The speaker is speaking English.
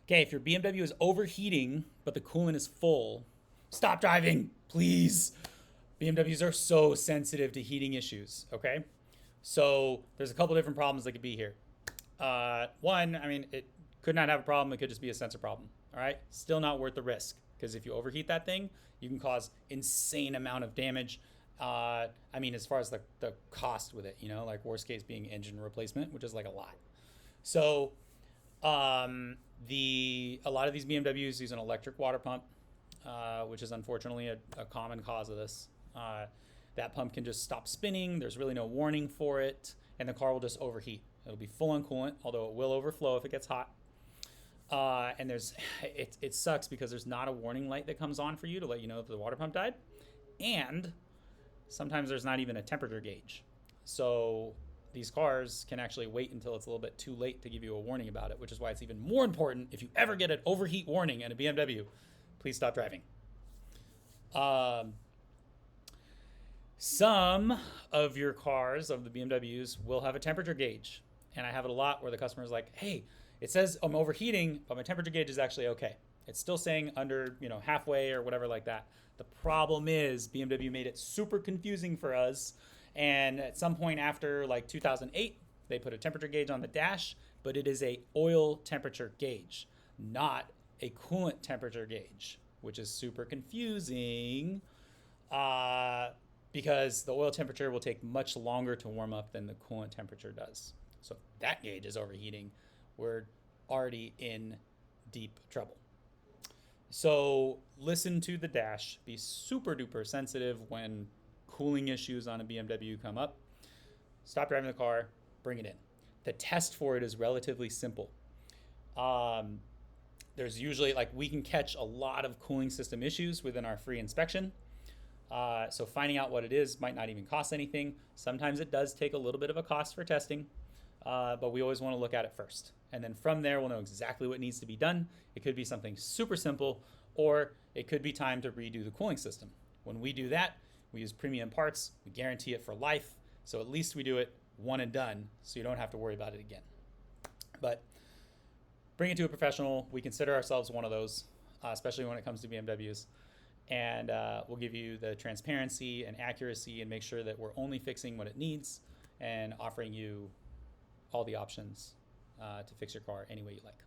Okay, if your BMW is overheating, but the coolant is full, stop driving, please. BMWs are so sensitive to heating issues, okay? So there's a couple different problems that could be here. One, I mean, it could not have a problem. It could just be a sensor problem, all right? Still not worth the risk, because if you overheat that thing, you can cause insane amount of damage. I mean, as far as the cost with it, like worst case being engine replacement, which is like a lot. So a lot of these BMWs use an electric water pump, which is unfortunately a common cause of this. That pump can just stop spinning. There's really no warning for it, and the car will just overheat. It'll be full on coolant, although it will overflow if it gets hot. And it sucks because there's not a warning light that comes on for you to let you know that the water pump died, and sometimes there's not even a temperature gauge. So these cars can actually wait until it's a little bit too late to give you a warning about it, which is why it's even more important if you ever get an overheat warning in a BMW, please stop driving. Some of your cars, of the BMWs, will have a temperature gauge. And I have it a lot where the customer is like, hey, it says I'm overheating, but my temperature gauge is actually okay. It's still saying under, halfway or whatever like that. The problem is BMW made it super confusing for us. And at some point after like 2008, they put a temperature gauge on the dash, but it is a oil temperature gauge, not a coolant temperature gauge, which is super confusing because the oil temperature will take much longer to warm up than the coolant temperature does. So if that gauge is overheating, we're already in deep trouble. So listen to the dash. Be super duper sensitive when cooling issues on a BMW come up. Stop driving the car, bring it in. The test for it is relatively simple. There's usually, we can catch a lot of cooling system issues within our free inspection. So finding out what it is might not even cost anything. Sometimes it does take a little bit of a cost for testing, but we always want to look at it first. And then from there, we'll know exactly what needs to be done. It could be something super simple, or it could be time to redo the cooling system. When we do that, we use premium parts. We guarantee it for life. So at least we do it one and done, so you don't have to worry about it again. But bring it to a professional. We consider ourselves one of those, especially when it comes to BMWs. And we'll give you the transparency and accuracy and make sure that we're only fixing what it needs and offering you all the options to fix your car any way you like.